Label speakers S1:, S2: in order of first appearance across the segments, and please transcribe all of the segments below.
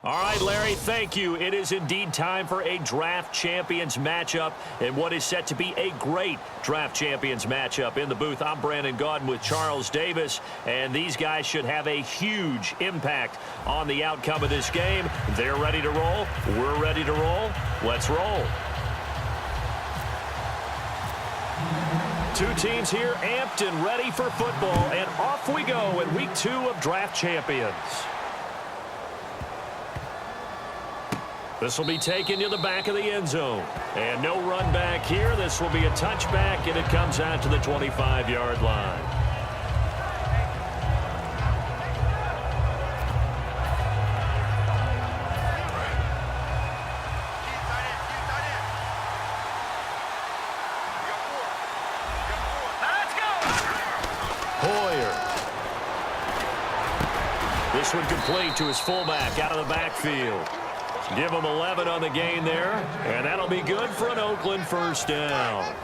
S1: All right, Larry, thank you. It is indeed time for a Draft Champions matchup and what is set to be a great Draft Champions matchup. In the booth, I'm Brandon Gaudin with Charles Davis, and these guys should have a huge impact on the outcome of this game. They're ready to roll. We're ready to roll. Let's roll. Two teams here amped and ready for football, and off we go in Week 2 of Draft Champions. This will be taken to the back of the end zone. And no run back here. This will be a touchback, and it comes out to the 25-yard line. Hoyer. This one complete to his fullback out of the backfield. Give him 11 on the gain there, and that'll be good for an Oakland first down.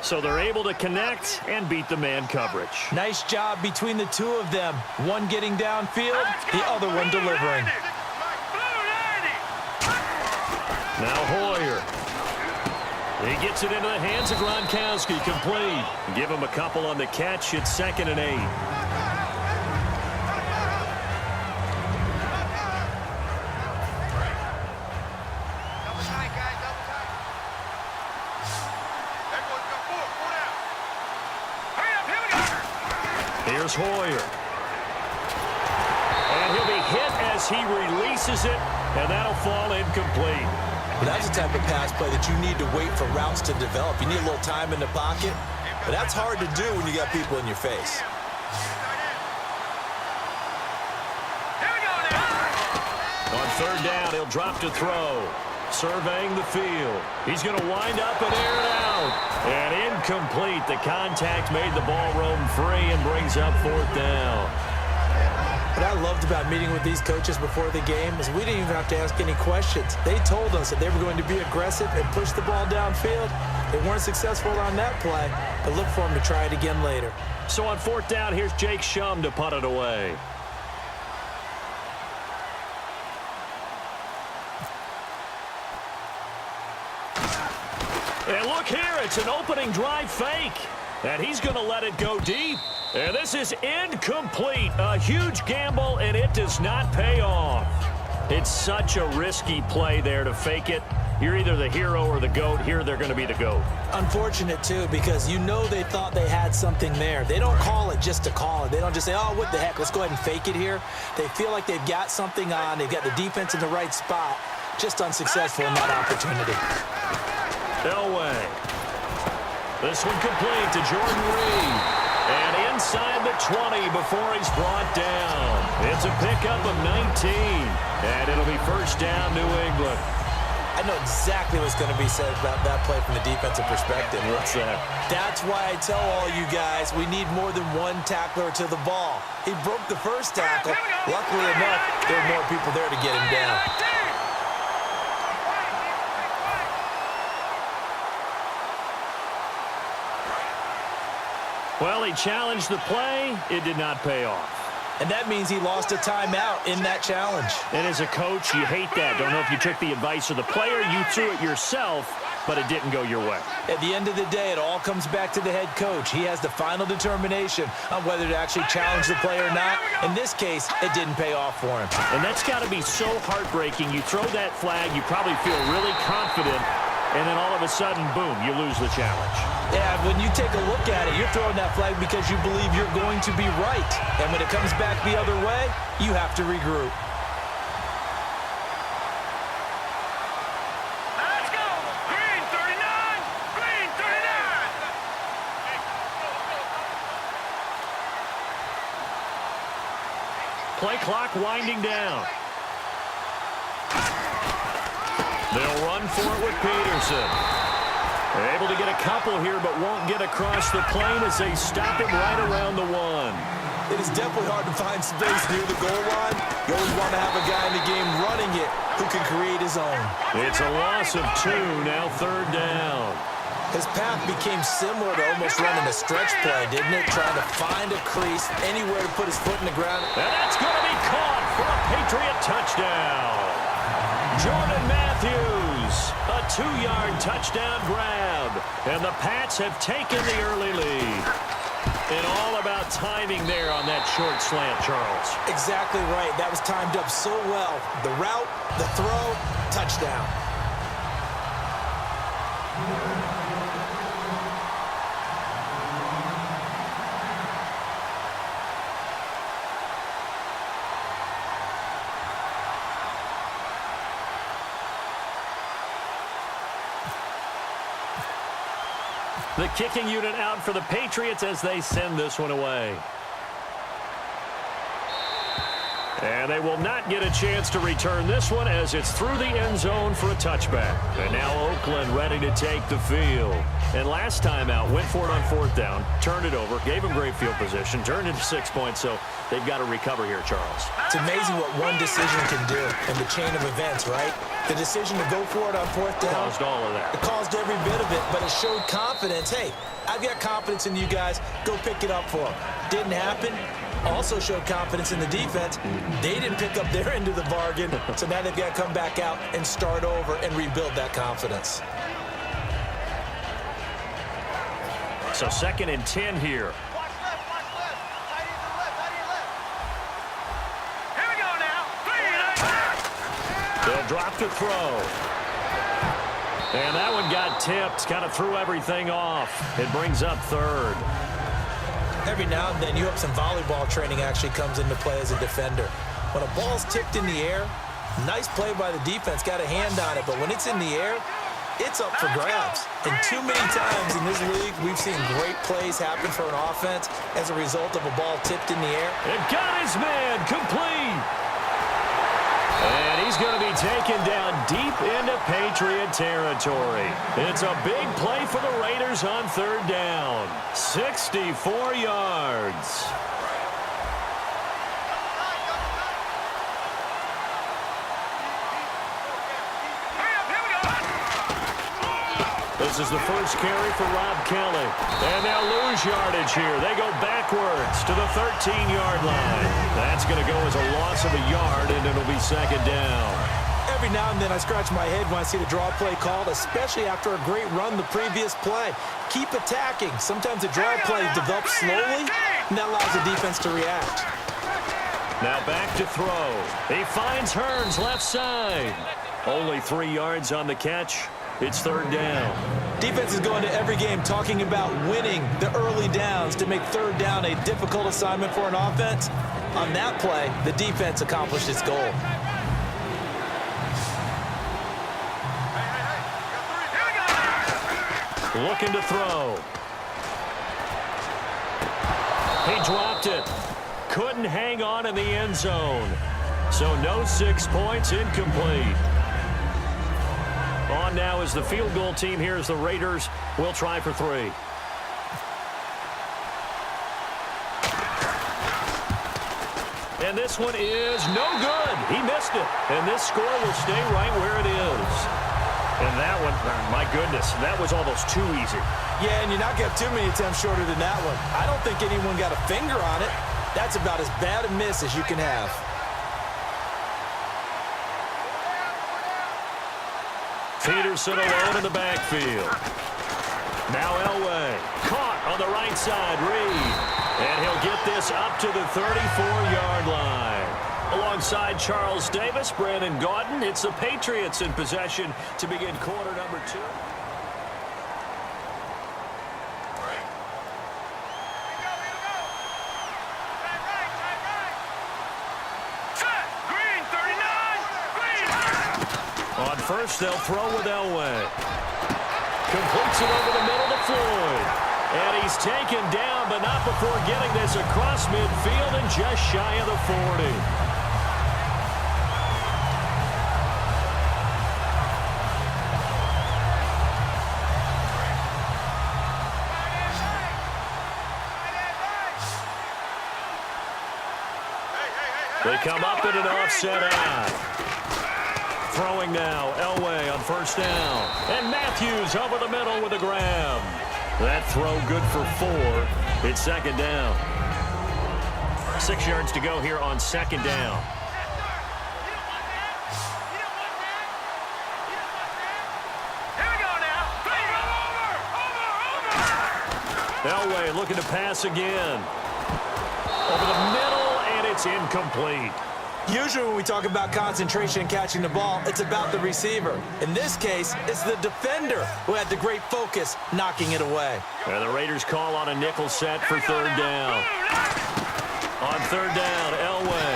S1: So they're able to connect and beat the man coverage.
S2: Nice job between the two of them. One getting downfield, the other one delivering.
S1: Now Hoyer. He gets it into the hands of Gronkowski, complete. Give him a couple on the catch. It's 2nd and 8. Here's Hoyer. And he'll be hit as he releases it, and that'll fall incomplete.
S2: Well, that's the type of pass play that you need to wait for routes to develop. You need a little time in the pocket, but that's hard to do when you got people in your face.
S1: On 3rd down, he'll drop to throw. Surveying the field. He's going to wind up and air it out. And incomplete. The contact made the ball roam free and brings up 4th down.
S2: What I loved about meeting with these coaches before the game is we didn't even have to ask any questions. They told us that they were going to be aggressive and push the ball downfield. They weren't successful on that play, but look for them to try it again later.
S1: So on 4th down, here's Jake Shum to punt it away. And look here, it's an opening drive fake. And he's going to let it go deep. And this is incomplete. A huge gamble, and it does not pay off. It's such a risky play there to fake it. You're either the hero or the GOAT. Here, they're going to be the GOAT.
S2: Unfortunate, too, because you know they thought they had something there. They don't call it just to call it. They don't just say, oh, what the heck, let's go ahead and fake it here. They feel like they've got something on. They've got the defense in the right spot. Just unsuccessful in that opportunity.
S1: Elway. This one complete to Jordan Reed. And inside the 20 before he's brought down. It's a pickup of 19. And it'll be first down, New England.
S2: I know exactly what's going to be said about that play from the defensive perspective.
S1: What's that?
S2: That's why I tell all you guys we need more than one tackler to the ball. He broke the first tackle. Luckily enough, there were more people there to get him down.
S1: Well, he challenged the play. It did not pay off.
S2: And that means he lost a timeout in that challenge.
S1: And as a coach, you hate that. Don't know if you took the advice of the player. You threw it yourself, but it didn't go your way.
S2: At the end of the day, it all comes back to the head coach. He has the final determination on whether to actually challenge the play or not. In this case, it didn't pay off for him.
S1: And that's got to be so heartbreaking. You throw that flag, you probably feel really confident, and then all of a sudden, boom, you lose the challenge.
S2: Yeah, when you take a look at it, you're throwing that flag because you believe you're going to be right. And when it comes back the other way, you have to regroup.
S3: Let's go! Green 39! Green 39!
S1: Play clock winding down. They'll run for it with Peterson. They're able to get a couple here, but won't get across the plane as they stop him right around the 1.
S2: It is definitely hard to find space near the goal line. You always want to have a guy in the game running it who can create his own.
S1: It's a loss of 2, now 3rd down.
S2: His path became similar to almost running a stretch play, didn't it? Trying to find a crease, anywhere to put his foot in the ground.
S1: And that's going to be caught for a Patriot touchdown. Jordan Matthews, a 2-yard touchdown grab. And the Pats have taken the early lead. And all about timing there on that short slant, Charles.
S2: Exactly right. That was timed up so well. The route, the throw, touchdown.
S1: The kicking unit out for the Patriots as they send this one away. And they will not get a chance to return this one as it's through the end zone for a touchback. And now Oakland ready to take the field. And last time out, went for it on 4th down, turned it over, gave them great field position, turned it to 6 points, so they've got to recover here, Charles.
S2: It's amazing what one decision can do in the chain of events, right? The decision to go for it on 4th down.
S1: Caused all of that.
S2: It caused every bit of it, but it showed confidence. Hey, I've got confidence in you guys. Go pick it up for them. Didn't happen. Also showed confidence in the defense. They didn't pick up their end of the bargain, so now they've got to come back out and start over and rebuild that confidence.
S1: So 2nd and 10 here.
S3: Watch left, watch left. Tight end to the left, tight end left. Here we go now.
S1: They'll drop to throw. And that one got tipped, kind of threw everything off. It brings up 3rd.
S2: Every now and then, you hope some volleyball training actually comes into play as a defender. When a ball's tipped in the air, nice play by the defense, got a hand on it, but when it's in the air, it's up for grabs. And too many times in this league, we've seen great plays happen for an offense as a result of a ball tipped in the air.
S1: It got his man complete. And he's going to be taken down deep into Patriot territory. It's a big play for the Raiders on 3rd down. 64 yards. This is the first carry for Rob Kelly. And they'll lose yardage here. They go backwards to the 13-yard line. That's going to go as a loss of a yard, and it'll be 2nd down.
S2: Every now and then I scratch my head when I see the draw play called, especially after a great run the previous play. Keep attacking. Sometimes the draw play develops slowly, and that allows the defense to react.
S1: Now back to throw. He finds Hearns left side. Only 3 yards on the catch. It's 3rd down.
S2: Defense is going to every game talking about winning the early downs to make 3rd down a difficult assignment for an offense. On that play, the defense accomplished its goal.
S1: Looking to throw. He dropped it. Couldn't hang on in the end zone. So no 6 points, incomplete. On now is the field goal team here as the Raiders will try for 3. And this one is no good. He missed it. And this score will stay right where it is. And that one, my goodness, that was almost too easy.
S2: Yeah, and you're not going to have too many attempts shorter than that one. I don't think anyone got a finger on it. That's about as bad a miss as you can have.
S1: Peterson alone in the backfield. Now Elway. Caught on the right side. Reed. And he'll get this up to the 34-yard line. Alongside Charles Davis, Brandon Gaudin, it's the Patriots in possession to begin quarter number 2. On first, they'll throw with Elway. Completes it over the middle to Floyd. And he's taken down, but not before getting this across midfield and just shy of the 40. They come up in an offset eye. Throwing now, Elway on first down. And Matthews over the middle with a grab. That throw good for 4. It's 2nd down. 6 yards to go here on 2nd down. Elway looking to pass again. Over the middle, and it's incomplete.
S2: Usually when we talk about concentration and catching the ball, it's about the receiver. In this case, it's the defender who had the great focus knocking it away.
S1: And the Raiders call on a nickel set for third down. On third down, Elway.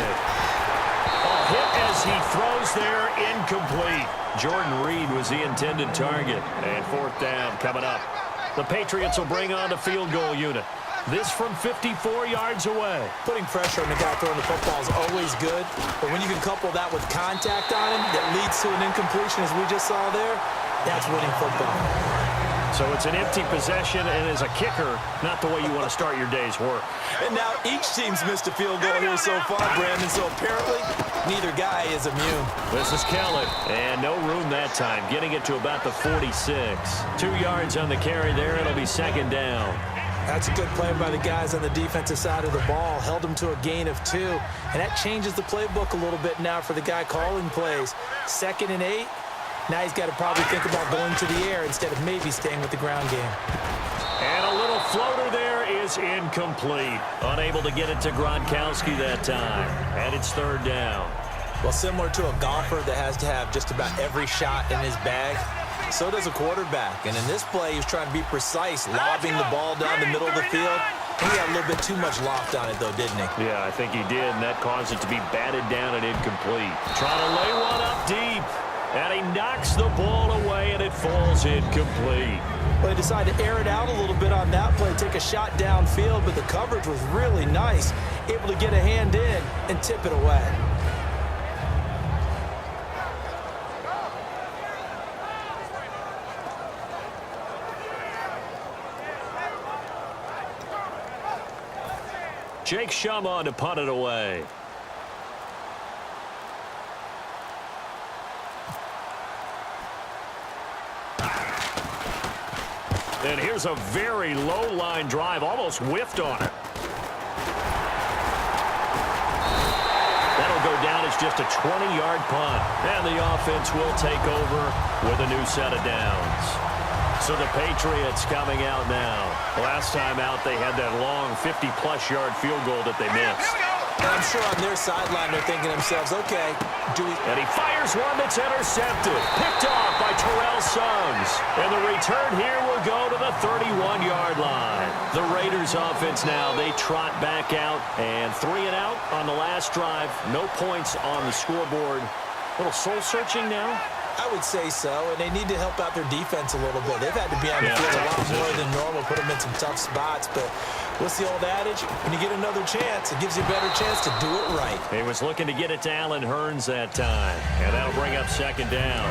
S1: Hit as he throws there, incomplete. Jordan Reed was the intended target. And fourth down coming up. The Patriots will bring on the field goal unit. This from 54 yards away.
S2: Putting pressure on the guy throwing the football is always good, but when you can couple that with contact on him that leads to an incompletion, as we just saw there, that's winning football.
S1: So it's an empty possession, and as a kicker, not the way you want to start your day's work.
S2: And now each team's missed a field goal here so far, Brandon, so apparently neither guy is immune.
S1: This is Kelly, and no room that time, getting it to about the 46. 2 yards on the carry there, it'll be second down.
S2: That's a good play by the guys on the defensive side of the ball. Held them to a gain of 2, and that changes the playbook a little bit now for the guy calling plays. 2nd and 8. Now he's got to probably think about going to the air instead of maybe staying with the ground game.
S1: And a little floater there is incomplete. Unable to get it to Gronkowski that time. And it's third down.
S2: Well, similar to a golfer that has to have just about every shot in his bag, so does a quarterback. And in this play, he was trying to be precise, lobbing the ball down the middle of the field. He got a little bit too much loft on it, though, didn't he?
S1: Yeah, I think he did, and that caused it to be batted down and incomplete. Trying to lay one up deep. And he knocks the ball away, and it falls incomplete.
S2: Well, they decided to air it out a little bit on that play, take a shot downfield, but the coverage was really nice, able to get a hand in and tip it away.
S1: Jake Shuman to punt it away. And here's a very low-line drive, almost whiffed on it. That'll go down as just a 20-yard punt. And the offense will take over with a new set of downs. So the Patriots coming out now. Last time out, they had that long 50-plus yard field goal that they missed.
S2: I'm sure on their sideline they're thinking to themselves, okay,
S1: And he fires one that's intercepted. Picked off by Terrell Suggs. And the return here will go to the 31-yard line. The Raiders offense now, they trot back out. And 3 and out on the last drive. No points on the scoreboard. A little soul-searching now.
S2: I would say so, and they need to help out their defense a little bit. They've had to be on the field a lot more than normal, put them in some tough spots, but what's the old adage? When you get another chance, it gives you a better chance to do it right.
S1: He was looking to get it to Allen Hurns that time, and that'll bring up second down.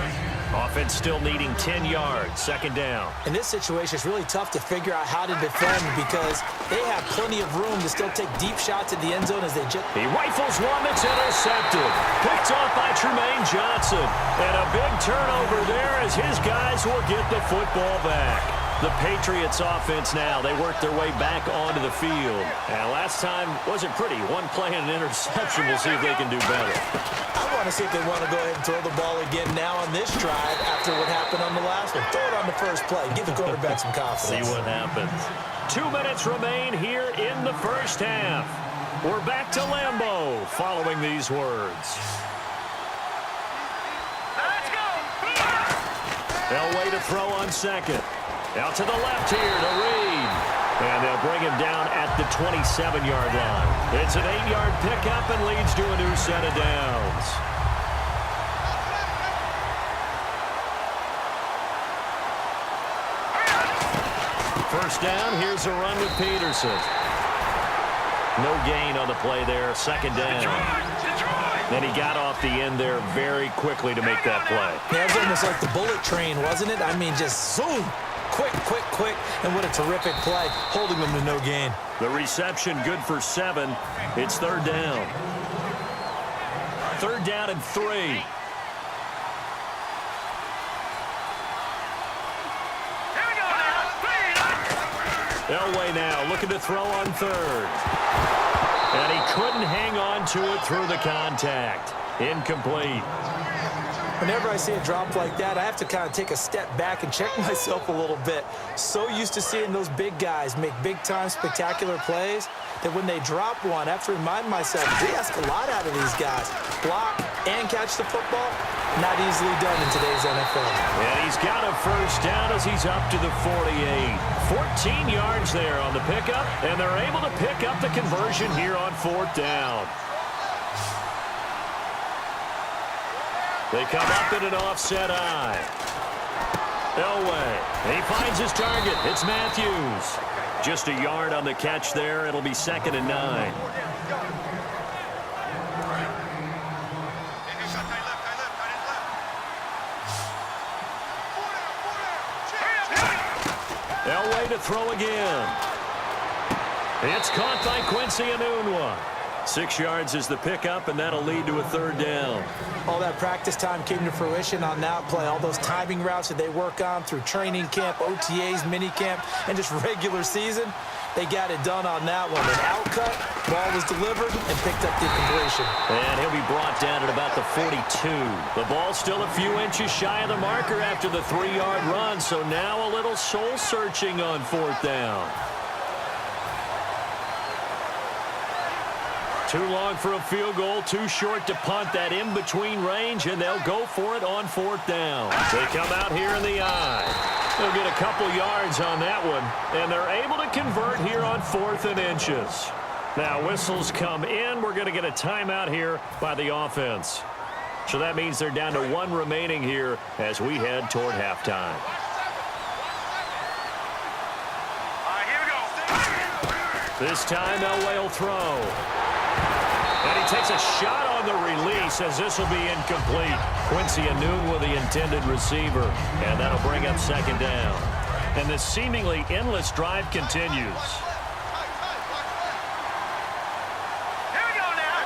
S1: Offense still needing 10 yards, second down.
S2: In this situation, it's really tough to figure out how to defend because they have plenty of room to still take deep shots at the end zone as they just...
S1: He rifles one that's intercepted. Picked off by Tremaine Johnson. And a big turnover there as his guys will get the football back. The Patriots offense now, they work their way back onto the field. And last time wasn't pretty. One play and an interception. We'll see if they can do better.
S2: I want to see if they want to go ahead and throw the ball again now on this drive after what happened on the last one. Throw it on the first play. Give the quarterback some confidence.
S1: See what happens. 2 minutes remain here in the first half. We're back to Lambeau following these words.
S3: Let's go.
S1: Elway to throw on second. Out to the left here to Reed. And they'll bring him down at the 27-yard line. It's an 8-yard pickup and leads to a new set of downs. First down, here's a run with Peterson. No gain on the play there, second down. Then he got off the end there very quickly to make that play.
S2: Yeah, it was almost like the bullet train, wasn't it? I mean, just zoom. Quick, quick, quick, and what a terrific play, holding them to no gain.
S1: The reception good for 7. It's third down. Third down and 3. Elway now looking to throw on third. And he couldn't hang on to it through the contact. Incomplete.
S2: Whenever I see a drop like that, I have to kind of take a step back and check myself a little bit. So used to seeing those big guys make big-time, spectacular plays that when they drop one, I have to remind myself, we ask a lot out of these guys. Block and catch the football, not easily done in today's NFL.
S1: And he's got a first down as he's up to the 48. 14 yards there on the pickup, and they're able to pick up the conversion here on 4th down. They come up in an offset eye. Elway. He finds his target. It's Matthews. Just a yard on the catch there. It'll be 2nd and 9. Elway to throw again. It's caught by Quincy Enunwa. 6 yards is the pickup, and that'll lead to a 3rd down.
S2: All that practice time came to fruition on that play. All those timing routes that they work on through training camp, OTAs, minicamp, and just regular season, they got it done on that one. An outcut, ball was delivered, and picked up the completion.
S1: And he'll be brought down at about the 42. The ball's still a few inches shy of the marker after the 3-yard run, so now a little soul-searching on 4th down. Too long for a field goal, too short to punt. That in-between range, and they'll go for it on 4th down. They come out here in the eye. They'll get a couple yards on that one, and they're able to convert here on 4th and inches. Now, whistles come in. We're going to get a timeout here by the offense. So that means they're down to 1 remaining here as we head toward halftime. This time, Elway will throw. And he takes a shot on the release as this will be incomplete. Quincy Enunwa, the intended receiver. And that'll bring up 2nd down. And this seemingly endless drive continues.
S3: Here we go now.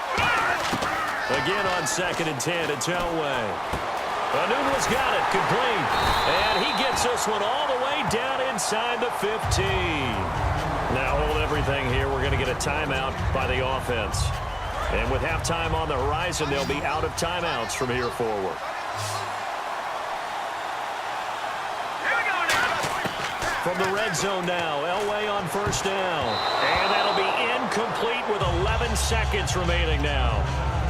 S1: Again on 2nd and 10, it's Elway. Enunwa's got it, complete. And he gets this one all the way down inside the 15. Now hold everything here. We're going to get a timeout by the offense. And with halftime on the horizon, they'll be out of timeouts from here forward.
S3: Here we go now.
S1: From the red zone now, Elway on 1st down. And that'll be incomplete with 11 seconds remaining now.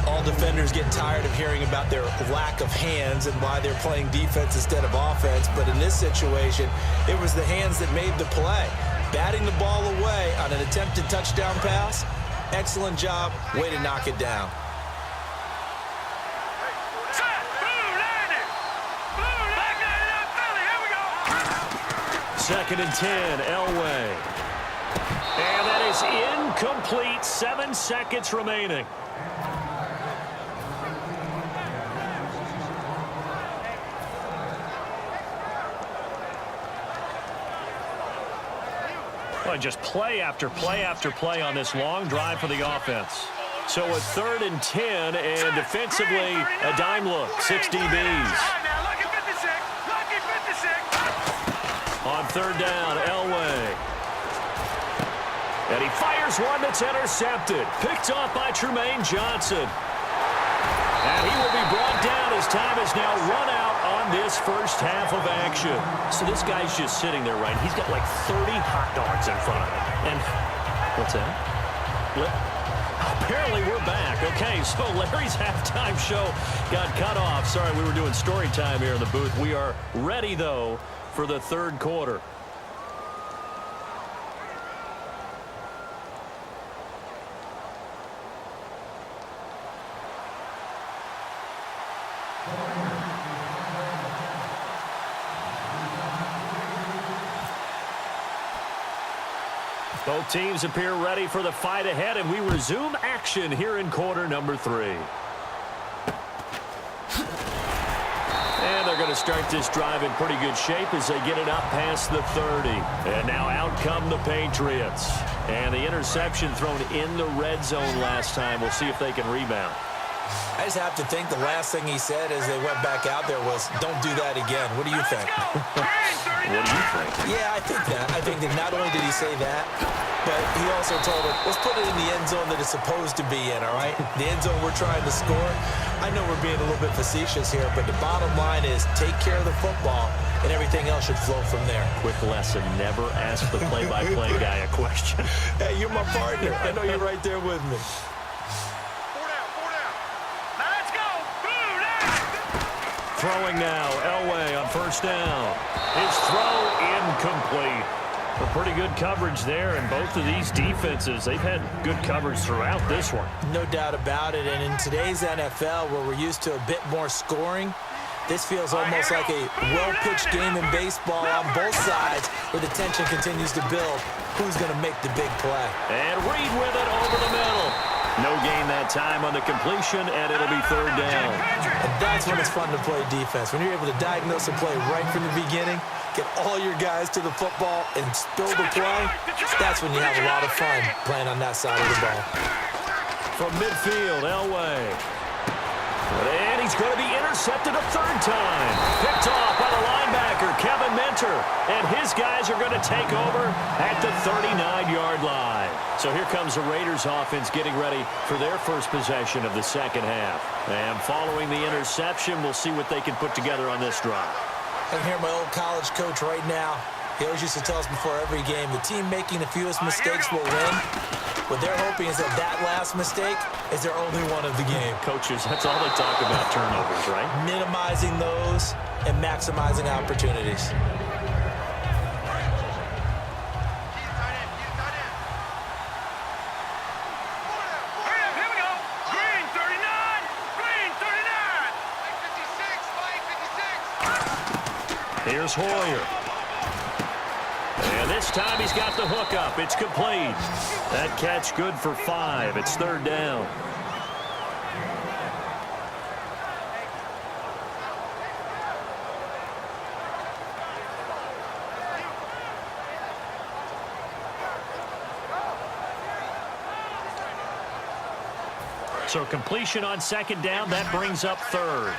S2: All defenders get tired of hearing about their lack of hands and why they're playing defense instead of offense. But in this situation, it was the hands that made the play. Batting the ball away on an attempted touchdown pass. Excellent job. Way to knock it down.
S1: Second and 10, Elway. And that is incomplete. 7 seconds remaining. Well, just play after play after play on this long drive for the offense. So a 3rd and 10, and defensively, a dime look, 6 DBs. On 3rd down, Elway. And he fires one that's intercepted. Picked off by Trumaine Johnson. And he will be brought down as time is now run out on this first half of action. So this guy's just sitting there, right? He's got like 30 hot dogs in front of him. And what's that? Apparently we're back. Okay, so Larry's halftime show got cut off. Sorry, we were doing story time here in the booth. We are ready, though, for the 3rd quarter. Both teams appear ready for the fight ahead, and we resume action here in quarter number 3. And they're going to start this drive in pretty good shape as they get it up past the 30. And now out come the Patriots. And the interception thrown in the red zone last time. We'll see if they can rebound.
S2: I just have to think the last thing he said as they went back out there was, don't do that again. What do you think?
S1: What do you think?
S2: Yeah, I think that. I think that not only did he say that, but he also told her, let's put it in the end zone that it's supposed to be in, all right? The end zone we're trying to score. I know we're being a little bit facetious here, but the bottom line is take care of the football, and everything else should flow from there.
S1: Quick lesson, never ask the play-by-play guy a question.
S2: Hey, you're my partner. I know you're right there with me.
S1: Throwing now, Elway on first down. His throw incomplete. A pretty good coverage there, and both of these defenses, they've had good coverage throughout this one.
S2: No doubt about it, and in today's NFL, where we're used to a bit more scoring, this feels almost like a well-pitched game in baseball on both sides, where the tension continues to build. Who's going to make the big play?
S1: And Reed with it over the middle. No gain that time on the completion, and it'll be third down.
S2: And that's when it's fun to play defense. When you're able to diagnose a play right from the beginning, get all your guys to the football, and spill the play, that's when you have a lot of fun playing on that side of the ball.
S1: From midfield, Elway. And he's going to be intercepted a third time. Picked off by the linebacker, Kevin Minter. And his guys are going to take over at the 39-yard line. So here comes the Raiders offense getting ready for their first possession of the second half. And following the interception, we'll see what they can put together on this drive.
S2: I can hear my old college coach right now. He always used to tell us before every game, the team making the fewest mistakes will win. What they're hoping is that that last mistake is their only one of the game.
S1: Coaches, that's all they talk about, turnovers, right?
S2: Minimizing those and maximizing opportunities.
S1: Here's Hoyer. And this time he's got the hook up. It's complete. That catch good for 5. It's third down. So completion on second down. That brings up third.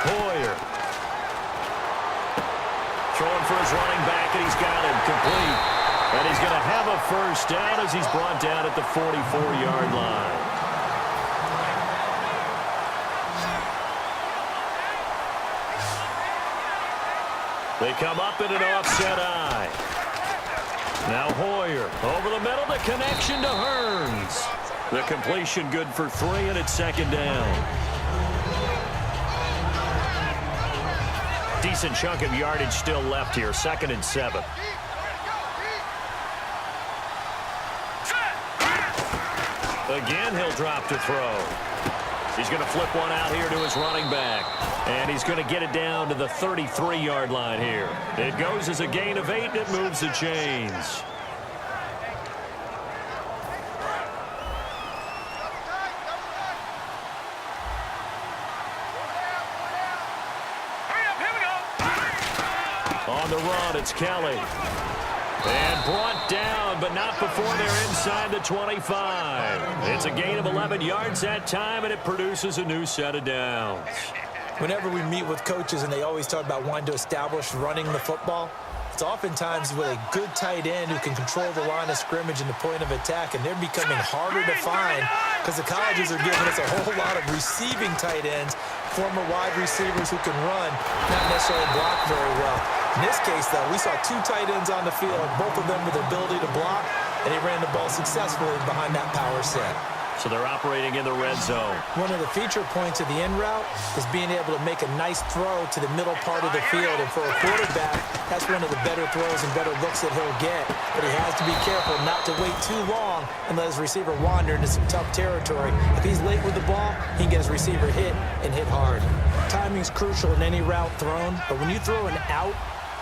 S1: Hoyer. Throwing for his running back, and he's got him complete. And he's going to have a first down as he's brought down at the 44-yard line. They come up in an offset eye. Now Hoyer over the middle, the connection to Hearns. The completion good for 3, and it's second down. Decent chunk of yardage still left here. 2nd and 7. Again, he'll drop to throw. He's going to flip one out here to his running back. And he's going to get it down to the 33-yard line here. It goes as a gain of 8, and it moves the chains. On the run, it's Kelly. And brought down, but not before they're inside the 25. It's a gain of 11 yards that time, and it produces a new set of downs.
S2: Whenever we meet with coaches and they always talk about wanting to establish running the football, it's oftentimes with a good tight end who can control the line of scrimmage and the point of attack, and they're becoming harder to find because the colleges are giving us a whole lot of receiving tight ends, former wide receivers who can run, not necessarily block very well. In this case, though, we saw 2 tight ends on the field, both of them with the ability to block, and they ran the ball successfully behind that power set.
S1: So they're operating in the red zone.
S2: One of the feature points of the in route is being able to make a nice throw to the middle part of the field. And for a quarterback, that's one of the better throws and better looks that he'll get. But he has to be careful not to wait too long and let his receiver wander into some tough territory. If he's late with the ball, he can get his receiver hit and hit hard. Timing's crucial in any route thrown, but when you throw an out,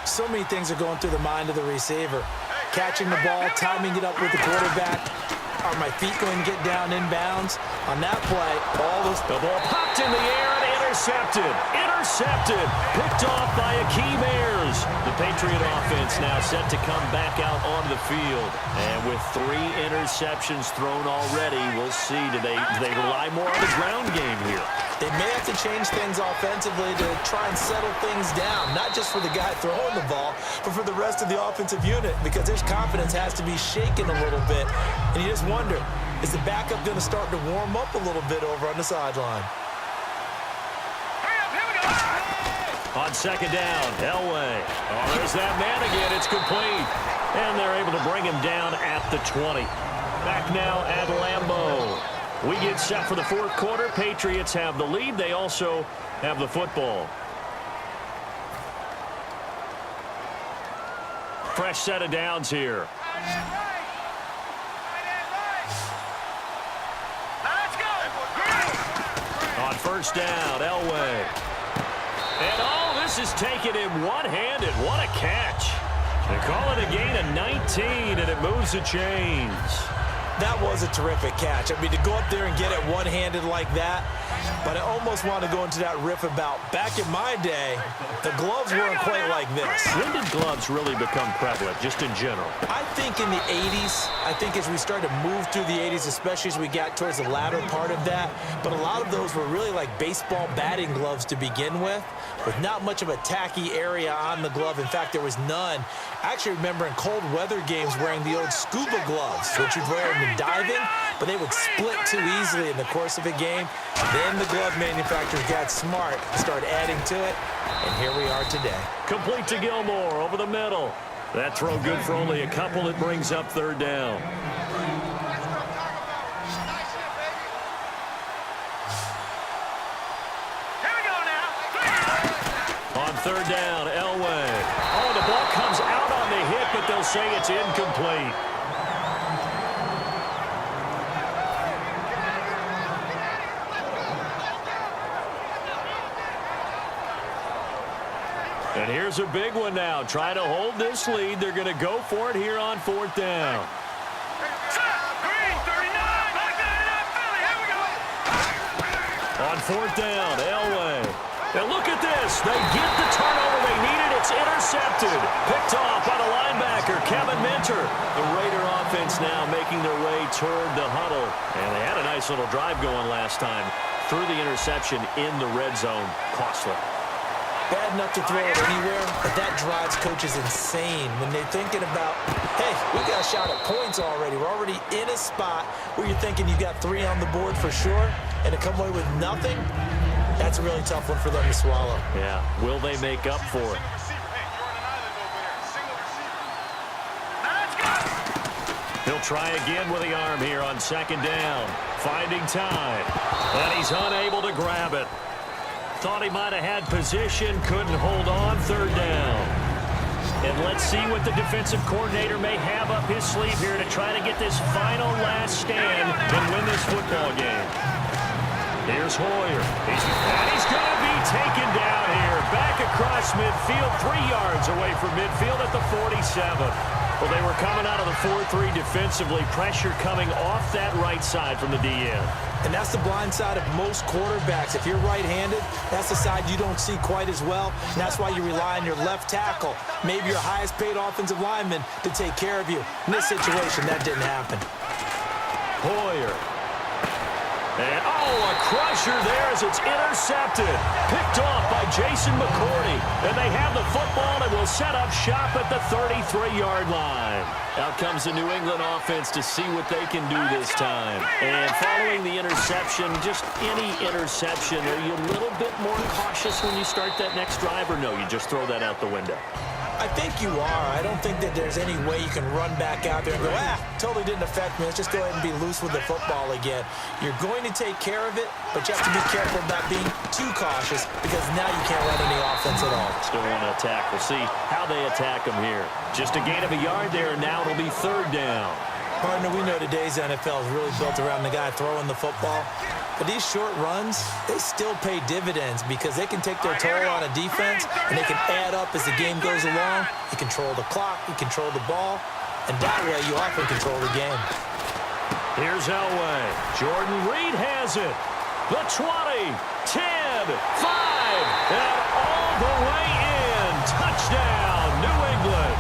S2: so many things are going through the mind of the receiver. Catching the ball, timing it up with the quarterback. Are my feet going to get down inbounds? On that play, all those...
S1: The ball popped in the air and Intercepted. Picked off by Akeem Ayers. The Patriot offense now set to come back out onto the field. And with 3 interceptions thrown already, we'll see. Do they rely more on the ground game here?
S2: They may have to change things offensively to try and settle things down, not just for the guy throwing the ball, but for the rest of the offensive unit, because his confidence has to be shaken a little bit. And you just wonder, is the backup going to start to warm up a little bit over on the sideline?
S1: On second down, Elway. Oh, there's that man again. It's complete. And they're able to bring him down at the 20. Back now at Lambeau. We get set for the fourth quarter. Patriots have the lead. They also have the football. Fresh set of downs here. On first down, Elway. And this is taken in one-handed. What a catch. They call it a gain of 19, and it moves the chains.
S2: That was a terrific catch. I mean, to go up there and get it one-handed like that, but I almost want to go into that riff about back in my day, the gloves weren't quite like this.
S1: When did gloves really become prevalent, just in general?
S2: I think in the 80s. I think as we started to move through the 80s, especially as we got towards the latter part of that, but a lot of those were really like baseball batting gloves to begin with not much of a tacky area on the glove. In fact, there was none. I actually remember in cold weather games wearing the old scuba gloves, which you'd wear in the diving, but they would split too easily in the course of a game. Then the glove manufacturers got smart and started adding to it, and here we are today.
S1: Complete to Gilmore over the middle. That throw good for only a couple. It brings up third down. Third down, Elway. Oh, the ball comes out on the hit, but they'll say it's incomplete. And here's a big one now. Try to hold this lead. They're going to go for it here on fourth down. On fourth down, Elway. And look at this. They get the turnover they needed. It's intercepted. Picked off by the linebacker, Kevin Minter. The Raider offense now making their way toward the huddle. And they had a nice little drive going last time. Threw the interception in the red zone. Costly.
S2: Bad enough to throw it anywhere, but that drives coaches insane when they're thinking about, hey, we got a shot at points already. We're already in a spot where you're thinking you got 3 on the board for sure, and to come away with nothing, that's a really tough one for them to swallow.
S1: Yeah. Will they make up for it? He'll try again with the arm here on second down. Finding time. And he's unable to grab it. Thought he might have had position. Couldn't hold on. Third down. And let's see what the defensive coordinator may have up his sleeve here to try to get this final last stand and win this football game. Here's Hoyer. He's going to be taken down here. Back across midfield, 3 yards away from midfield at the 47. Well, they were coming out of the 4-3 defensively. Pressure coming off that right side from the DN.
S2: And that's the blind side of most quarterbacks. If you're right-handed, that's the side you don't see quite as well. And that's why you rely on your left tackle, maybe your highest-paid offensive lineman, to take care of you. In this situation, that didn't happen.
S1: Hoyer. And, a crusher there as it's intercepted. Picked off by Jason McCourty. And they have the football and will set up shop at the 33-yard line. Out comes the New England offense to see what they can do this time. And following the interception, just any interception, are you a little bit more cautious when you start that next drive, or no, you just throw that out the window?
S2: I think you are. I don't think that there's any way you can run back out there and go, totally didn't affect me. Let's just go ahead and be loose with the football again. You're going to take care of it, but you have to be careful about being too cautious because now you can't run any offense at all.
S1: Still want to attack. We'll see how they attack them here. Just a gain of a yard there, and now it'll be third down.
S2: Partner, we know today's NFL is really built around the guy throwing the football. But these short runs, they still pay dividends because they can take their toll on a defense and they can add up as the game goes along. You control the clock, you control the ball, and that way you often control the game.
S1: Here's Elway. Jordan Reed has it. The 20, 10, good. 5, and all the way in. Touchdown, New England.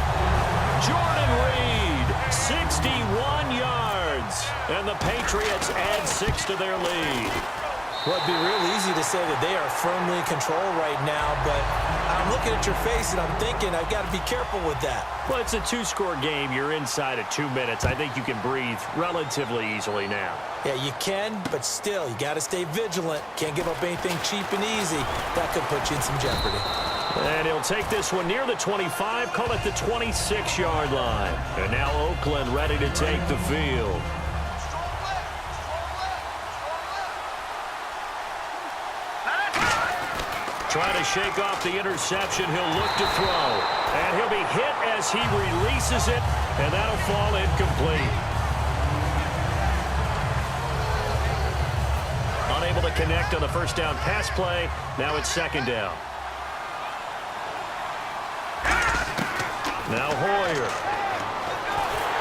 S1: Jordan Reed, 61 yards. And the Patriots add 6 to their lead.
S2: Well, it'd be real easy to say that they are firmly in control right now, but I'm looking at your face and I'm thinking I've got to be careful with that.
S1: Well, it's a 2-score game. You're inside of 2 minutes. I think you can breathe relatively easily now.
S2: Yeah, you can, but still, you got to stay vigilant. Can't give up anything cheap and easy. That could put you in some jeopardy.
S1: And he'll take this one near the 25, call it the 26-yard line. And now Oakland ready to take the field. Trying to shake off the interception. He'll look to throw. And he'll be hit as he releases it, and that'll fall incomplete. Unable to connect on the first down pass play. Now it's second down. Now Hoyer.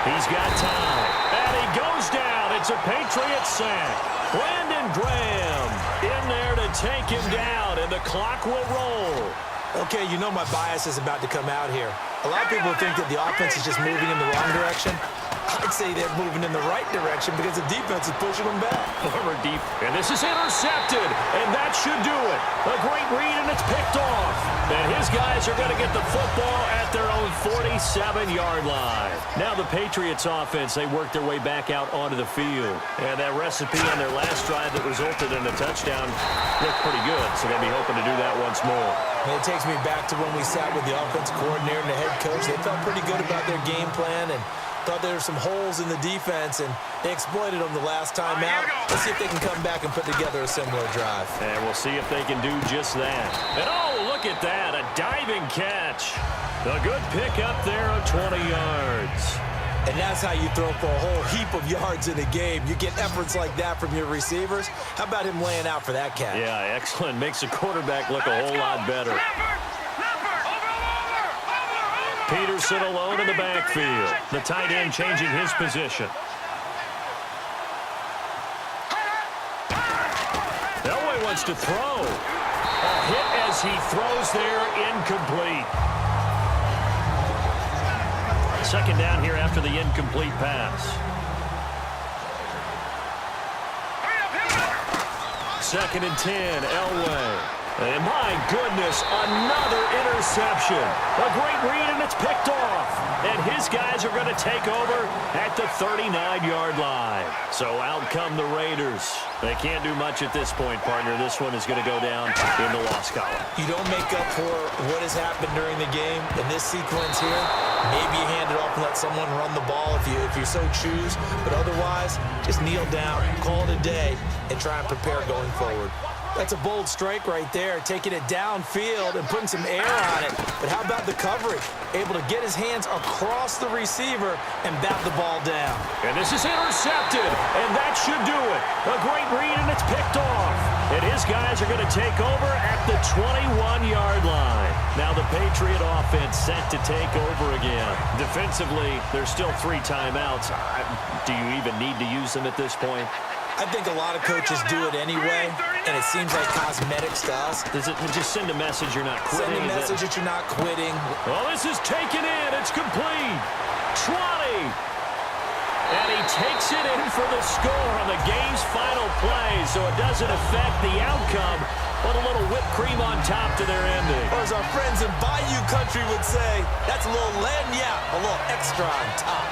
S1: He's got time. And he goes down. It's a Patriot sack. Brandon Graham in there to take him down, and the clock will roll.
S2: Okay, you know my bias is about to come out here. A lot of people think that the offense is just moving in the wrong direction. I'd say they're moving in the right direction because the defense is pushing them back.
S1: Former deep, and this is intercepted, and that should do it. A great read, and it's picked off. And his guys are going to get the football at their own 47-yard line. Now the Patriots offense, they work their way back out onto the field. And that recipe on their last drive that resulted in a touchdown looked pretty good, so they'll be hoping to do that once more.
S2: And it takes me back to when we sat with the offensive coordinator and the head coach. They felt pretty good about their game plan and thought there were some holes in the defense, and they exploited them the last time out. Let's see if they can come back and put together a similar drive.
S1: And we'll see if they can do just that. And oh, look at that, a diving catch. A good pick up there of 20 yards.
S2: And that's how you throw for a whole heap of yards in a game. You get efforts like that from your receivers. How about him laying out for that catch?
S1: Yeah, excellent. Makes the quarterback look a whole lot better. Peterson alone in the backfield. The tight end changing his position. Elway wants to throw. A hit as he throws there, incomplete. Second down here after the incomplete pass. Second and 10, Elway. And my goodness, another interception. A great read, and it's picked off. And his guys are going to take over at the 39-yard line. So out come the Raiders. They can't do much at this point, partner. This one is going to go down in the loss column.
S2: You don't make up for what has happened during the game in this sequence here. Maybe you hand it off and let someone run the ball if you so choose. But otherwise, just kneel down, call it a day, and try and prepare going forward. That's a bold strike right there, taking it downfield and putting some air on it. But how about the coverage? Able to get his hands across the receiver and bat the ball down.
S1: And this is intercepted, and that should do it. A great read, and it's picked off. And his guys are going to take over at the 21-yard line. Now the Patriot offense set to take over again. Defensively, there's still 3 timeouts. Do you even need to use them at this point?
S2: I think a lot of coaches do it anyway, and it seems like cosmetics to us.
S1: Does it just send a message you're not quitting?
S2: Send a message that you're not quitting.
S1: Well, this is taken in. It's complete. 20. And he takes it in for the score on the game's final play, so it doesn't affect the outcome, but a little whipped cream on top to their ending.
S2: Or as our friends in Bayou Country would say, that's a little lagniappe, a little extra on top.